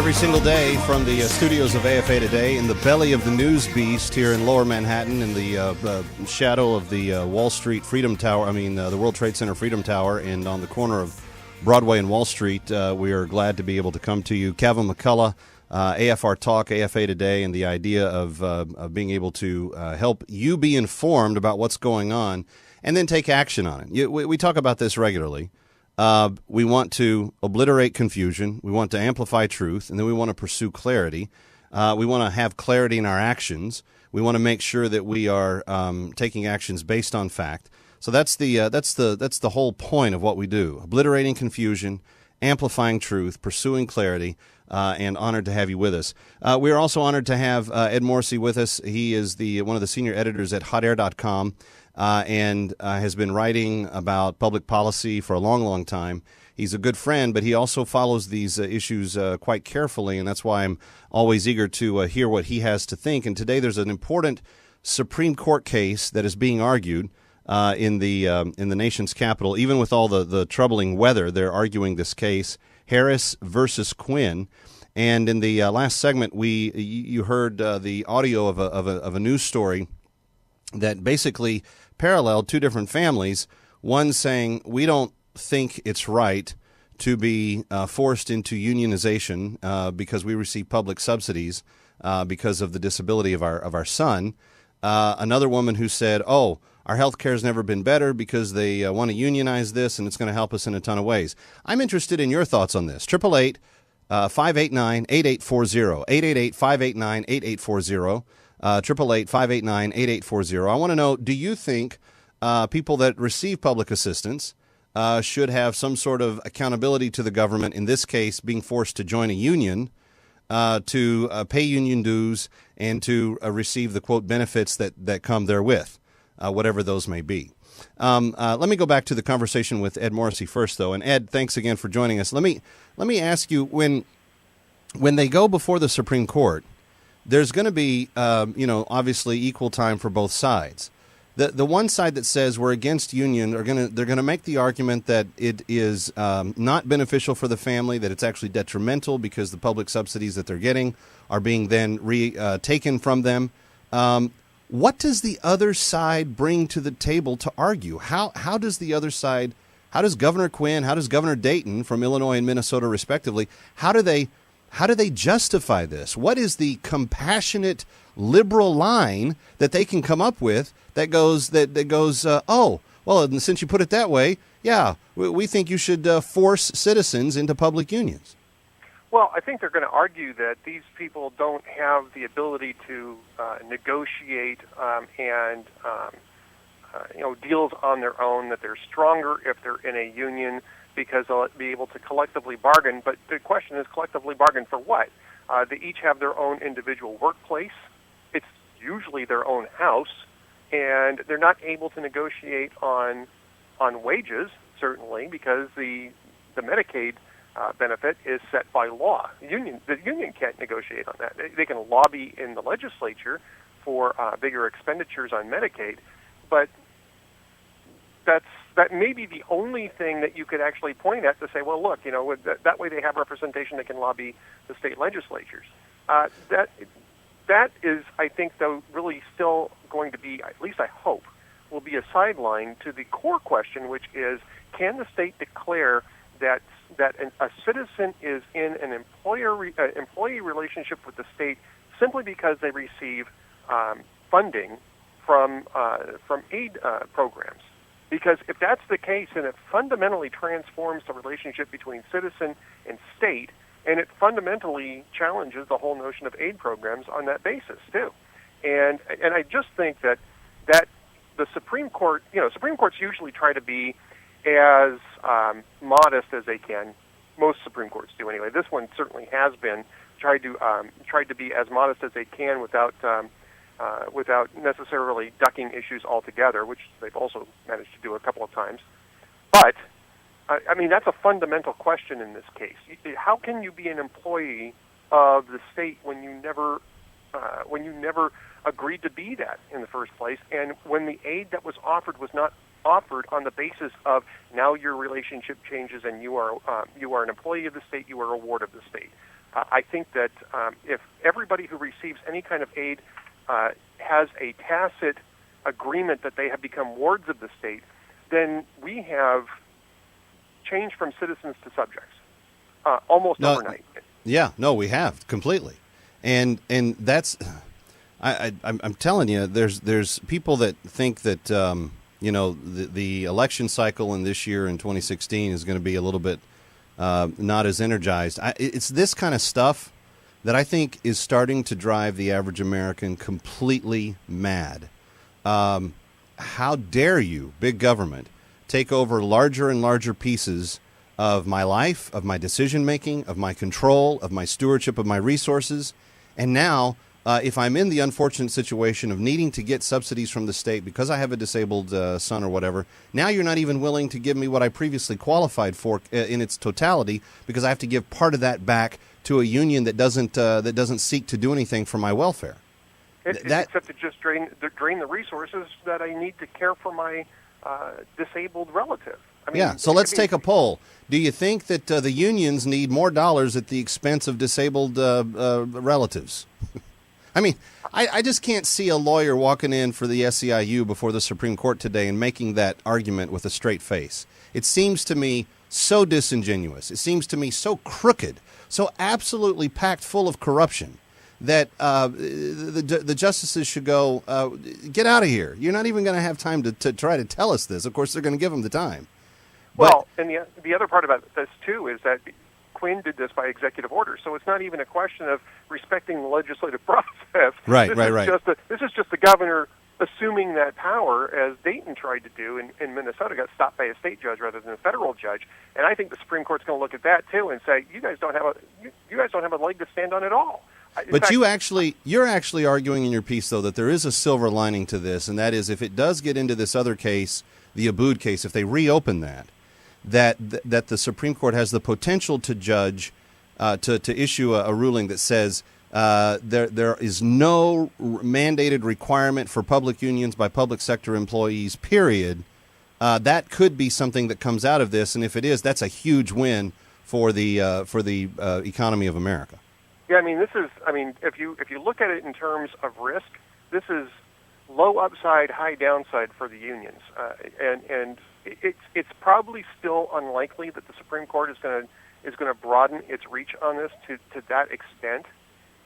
every single day from the studios of AFA Today in the belly of the news beast here in Lower Manhattan in the shadow of the Wall Street Freedom Tower, the World Trade Center Freedom Tower, and on the corner of Broadway and Wall Street. We are glad to be able to come to you. Kevin McCullough, AFR Talk, AFA Today, and the idea of being able to help you be informed about what's going on and then take action on it. We talk about this regularly. We want to obliterate confusion. We want to amplify truth, and then we want to pursue clarity. We want to have clarity in our actions. We want to make sure that we are taking actions based on fact. So that's the whole point of what we do: obliterating confusion, amplifying truth, pursuing clarity. And honored to have you with us. We are also honored to have Ed Morrissey with us. He is one of the senior editors at hotair.com. And has been writing about public policy for a long, long time. He's a good friend, but he also follows these issues quite carefully, and that's why I'm always eager to hear what he has to think. And today there's an important Supreme Court case that is being argued in the nation's capital. Even with all the troubling weather, they're arguing this case, Harris versus Quinn. And in the last segment, you heard the audio of a news story that basically paralleled two different families, one saying, we don't think it's right to be forced into unionization because we receive public subsidies because of the disability of our son. Another woman who said, our health care has never been better because they want to unionize this and it's going to help us in a ton of ways. I'm interested in your thoughts on this. 888-589-8840, 888-589-8840. 888-589-8840. I want to know, do you think people that receive public assistance should have some sort of accountability to the government, in this case being forced to join a union, to pay union dues and to receive the, quote, benefits that come therewith, whatever those may be? Let me go back to the conversation with Ed Morrissey first, though. And Ed, thanks again for joining us. Let me ask you, when they go before the Supreme Court, there's going to be, obviously equal time for both sides. The one side that says we're against union they're going to make the argument that it is not beneficial for the family, that it's actually detrimental because the public subsidies that they're getting are being then taken from them. What does the other side bring to the table to argue? How does the other side, how does Governor Quinn, how does Governor Dayton from Illinois and Minnesota respectively, how do they justify this? What is the compassionate liberal line that they can come up with that goes, oh, well, and since you put it that way, yeah, we think you should force citizens into public unions? Well, I think they're going to argue that these people don't have the ability to negotiate deals on their own, that they're stronger if they're in a union, because they'll be able to collectively bargain. But the question is, collectively bargain for what? They each have their own individual workplace. It's usually their own house, and they're not able to negotiate on wages, certainly, because the Medicaid benefit is set by law. The union can't negotiate on that. They can lobby in the legislature for bigger expenditures on Medicaid, but that may be the only thing that you could actually point at to say, well, look, that way they have representation, they can lobby the state legislatures. That is, I think, though, really still going to be, at least I hope, will be a sideline to the core question, which is, can the state declare that a citizen is in an employee relationship with the state simply because they receive funding from aid programs? Because if that's the case, then it fundamentally transforms the relationship between citizen and state, and it fundamentally challenges the whole notion of aid programs on that basis too. And I just think that the Supreme Court, Supreme Courts usually try to be as modest as they can. Most Supreme Courts do anyway. This one certainly has been tried to be as modest as they can without necessarily ducking issues altogether, which they've also managed to do a couple of times. But I mean, that's a fundamental question in this case. How can you be an employee of the state when you never agreed to be that in the first place, and when the aid that was not offered on the basis of now your relationship changes and you are an employee of the state, you are a ward of the state. I think that if everybody who receives any kind of aid has a tacit agreement that they have become wards of the state, then we have changed from citizens to subjects almost overnight. Yeah, no, we have completely, and that's I'm telling you, there's people that think that the election cycle in this year in 2016 is going to be a little bit not as energized. It's this kind of stuff that I think is starting to drive the average American completely mad. How dare you, big government, take over larger and larger pieces of my life, of my decision-making, of my control, of my stewardship of my resources. And now, if I'm in the unfortunate situation of needing to get subsidies from the state because I have a disabled son or whatever, now you're not even willing to give me what I previously qualified for in its totality because I have to give part of that back to a union that doesn't seek to do anything for my welfare. Except to just drain the resources that I need to care for my disabled relative. I mean, yeah, so let's take a poll. Do you think that the unions need more dollars at the expense of disabled relatives? I mean, I just can't see a lawyer walking in for the SEIU before the Supreme Court today and making that argument with a straight face. It seems to me so disingenuous. It seems to me so crooked, so absolutely packed full of corruption that the justices should go, get out of here. You're not even going to have time to try to tell us this. Of course, they're going to give them the time. Well, and the other part about this, too, is that Quinn did this by executive order, so it's not even a question of respecting the legislative process. Right. This is just the governor assuming that power, as Dayton tried to do in Minnesota, got stopped by a state judge rather than a federal judge. And I think the Supreme Court's going to look at that, too, and say, you guys don't have a leg to stand on at all. But you're actually arguing in your piece, though, that there is a silver lining to this, and that is if it does get into this other case, the Abood case, if they reopen that the Supreme Court has the potential to judge, to issue a ruling that says there is no mandated requirement for public unions by public sector employees, period. That could be something that comes out of this, and if it is, that's a huge win for the economy of America. Yeah, if you look at it in terms of risk, this is low upside, high downside for the unions, and it's probably still unlikely that the Supreme Court is going to broaden its reach on this to that extent,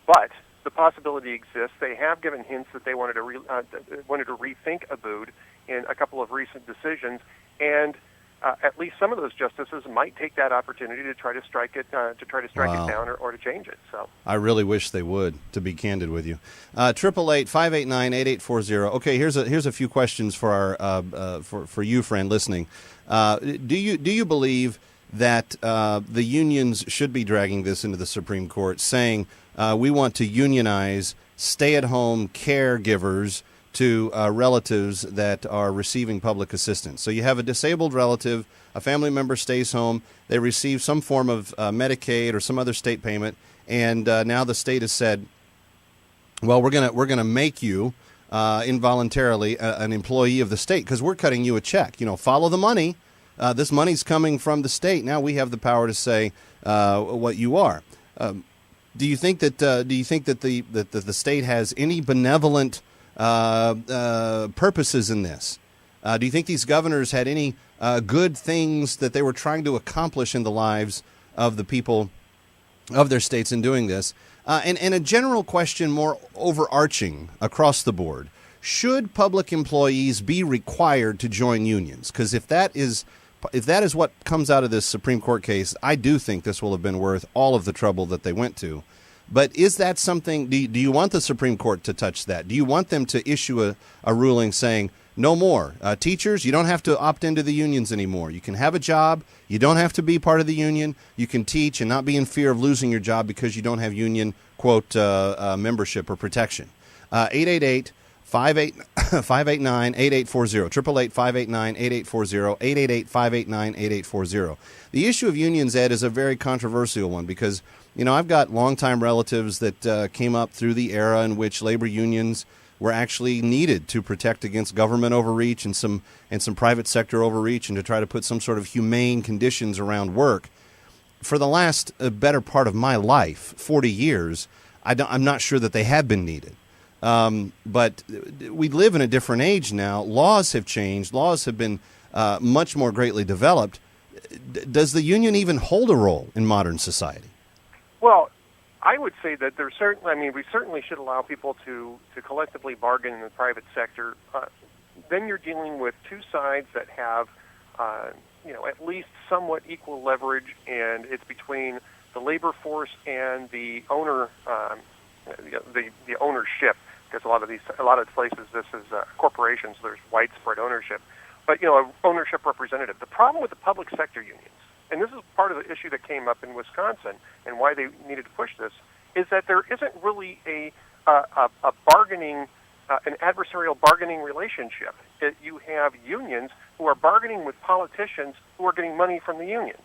but the possibility exists. They have given hints that they wanted to rethink Abood in a couple of recent decisions, and at least some of those justices might take that opportunity to try to strike it down or to change it. So I really wish they would, to be candid with you. 888-589-8840. Okay, here's a few questions for our for you, friend, listening. Do you believe that the unions should be dragging this into the Supreme Court, saying we want to unionize stay-at-home caregivers to relatives that are receiving public assistance? So you have a disabled relative, a family member stays home, they receive some form of Medicaid or some other state payment, and now the state has said, well, we're gonna make you involuntarily an employee of the state because we're cutting you a check. Follow the money. This money's coming from the state. Now we have the power to say what you are. Do you think that the state has any benevolent purposes in this? Do you think these governors had any good things that they were trying to accomplish in the lives of the people of their states in doing this? And a general question, more overarching across the board: should public employees be required to join unions? Because if that is what comes out of this Supreme Court case, I do think this will have been worth all of the trouble that they went to. But is that something, do you want the Supreme Court to touch that? Do you want them to issue a ruling saying, no more? Teachers, you don't have to opt into the unions anymore. You can have a job. You don't have to be part of the union. You can teach and not be in fear of losing your job because you don't have union, quote, membership or protection. 888-589-8840. 888-589-8840. 888-589-8840. The issue of unions, Ed, is a very controversial one because I've got longtime relatives that came up through the era in which labor unions were actually needed to protect against government overreach and some private sector overreach and to try to put some sort of humane conditions around work. for the last better part of my life, 40 years, I'm not sure that they have been needed. But we live in a different age now. Laws have changed. Laws have been much more greatly developed. Does the union even hold a role in modern society? Well, I would say that there's certainly. I mean, we certainly should allow people to collectively bargain in the private sector. Then you're dealing with two sides that have, at least somewhat equal leverage, and it's between the labor force and the owner, the ownership. Because a lot of places, this is corporations. There's widespread ownership, but ownership representative. The problem with the public sector unions, and this is part of the issue that came up in Wisconsin, and why they needed to push this, is that there isn't really a bargaining, an adversarial bargaining relationship. You have unions who are bargaining with politicians who are getting money from the unions,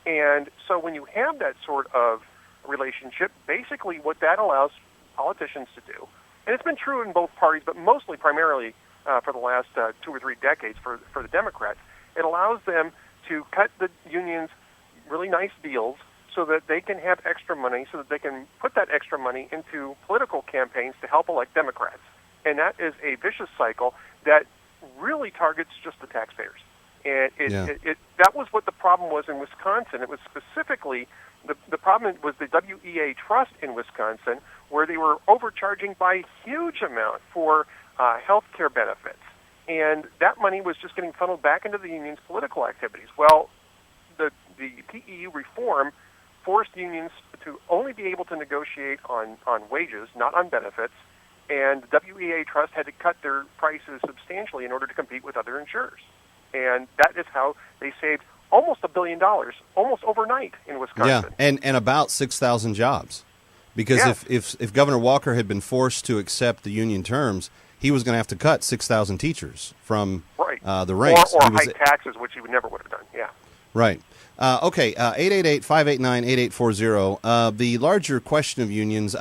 and so when you have that sort of relationship, basically what that allows politicians to do. And it's been true in both parties, but mostly primarily for the last 2 or 3 decades for the Democrats. It allows them to cut the unions really nice deals so that they can have extra money, so that they can put that extra money into political campaigns to help elect Democrats. And that is a vicious cycle that really targets just the taxpayers. And that was what the problem was in Wisconsin. It was specifically the problem was the WEA Trust in Wisconsin, where they were overcharging by a huge amount for health care benefits. And that money was just getting funneled back into the union's political activities. Well, the PEU reform forced unions to only be able to negotiate on wages, not on benefits, and the WEA Trust had to cut their prices substantially in order to compete with other insurers. And that is how they saved almost $1 billion, almost overnight in Wisconsin. Yeah, and about 6,000 jobs. Because if Governor Walker had been forced to accept the union terms, he was going to have to cut 6,000 teachers from the ranks. Or hike taxes, which he never would have done, yeah. Right. Okay, 888-589-8840. The larger question of unions,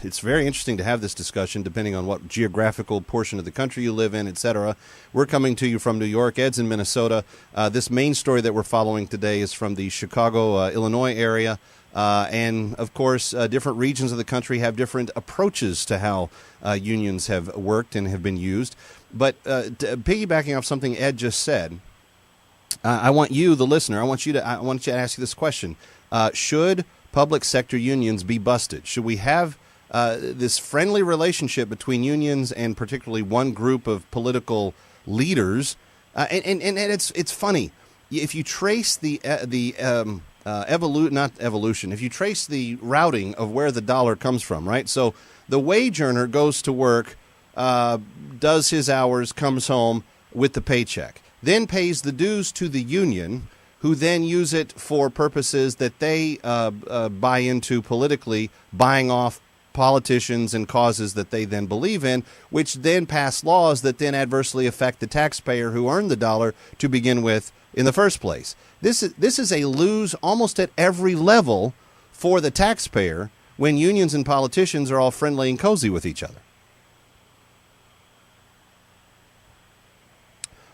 it's very interesting to have this discussion depending on what geographical portion of the country you live in, et cetera. We're coming to you from New York. Ed's in Minnesota. This main story that we're following today is from the Chicago, Illinois area. And, of course, different regions of the country have different approaches to how unions have worked and have been used. But piggybacking off something Ed just said, I want you, the listener, I want you to ask you this question. Should public sector unions be busted? Should we have this friendly relationship between unions and particularly one group of political leaders? And it's funny. If you trace the if you trace the routing of where the dollar comes from, right? So the wage earner goes to work, does his hours, comes home with the paycheck, then pays the dues to the union, who then use it for purposes that they buy into politically, buying off politicians and causes that they then believe in, which then pass laws that then adversely affect the taxpayer who earned the dollar to begin with in the first place. This is a lose almost at every level for the taxpayer when unions and politicians are all friendly and cozy with each other.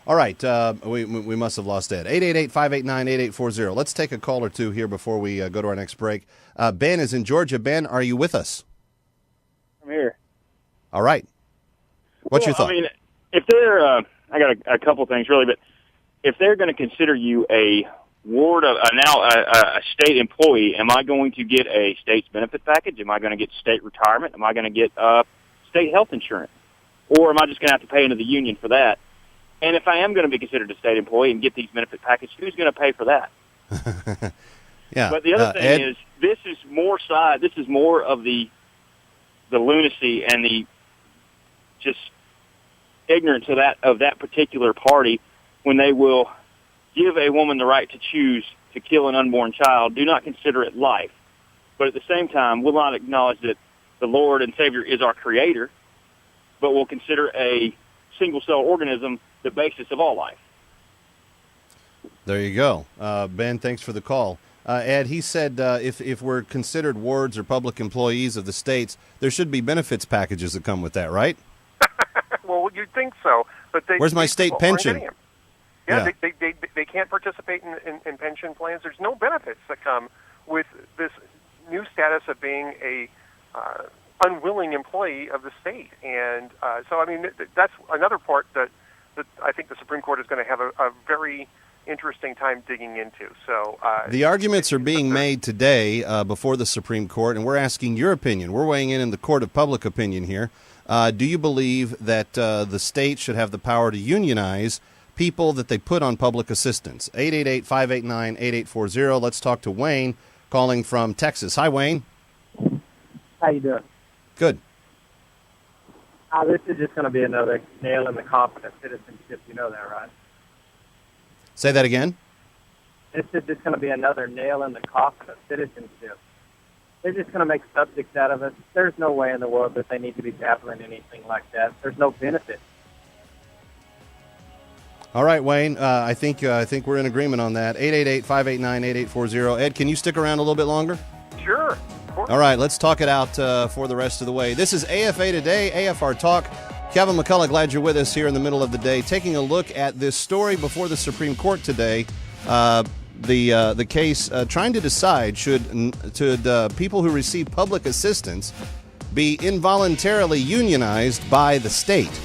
All right, we must have lost Ed. 888-589-8840. Let's take a call or two here before we go to our next break. Ben is in Georgia. Ben, are you with us? I'm here. All right. What's your thought? I mean, if they're, I got a couple things really, but if they're going to consider you a ward of a state employee, am I going to get a state's benefit package? Am I going to get state retirement? Am I going to get state health insurance? Or am I just going to have to pay into the union for that? And if I am going to be considered a state employee and get these benefit packages, who's going to pay for that? Yeah. But the other thing Ed? is, this is more of the lunacy and the just ignorance of that particular party when they will give a woman the right to choose to kill an unborn child, do not consider it life. But at the same time, will not acknowledge that the Lord and Savior is our Creator, but will consider a single-cell organism the basis of all life. There you go. Ben, thanks for the call. Ed, he said if we're considered wards or public employees of the states, there should be benefits packages that come with that, right? Well, you'd think so, but where's my state pension? Yeah, they can't participate in pension plans. There's no benefits that come with this new status of being a unwilling employee of the state. And so, I mean, that's another part that I think the Supreme Court is going to have a very interesting time digging into. So the arguments are being made today before the Supreme Court, and we're asking your opinion. We're weighing in the court of public opinion here. Do you believe that the state should have the power to unionize people that they put on public assistance? 888-589-8840. Let's talk to Wayne, calling from Texas. Hi, Wayne. How you doing? Good. This is just going to be another nail in the coffin of citizenship. You know that, right? Say that again? This is just going to be another nail in the coffin of citizenship. They're just going to make subjects out of us. There's no way in the world that they need to be dabbling in anything like that. There's no benefit. All right, Wayne. I think we're in agreement on that. 888-589-8840. Ed, can you stick around a little bit longer? Sure. All right, let's talk it out for the rest of the way. This is AFA Today, AFR Talk. Kevin McCullough, glad you're with us here in the middle of the day, taking a look at this story before the Supreme Court today. The case trying to decide should people who receive public assistance be involuntarily unionized by the state.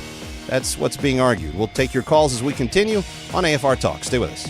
That's what's being argued. We'll take your calls as we continue on AFR Talk. Stay with us.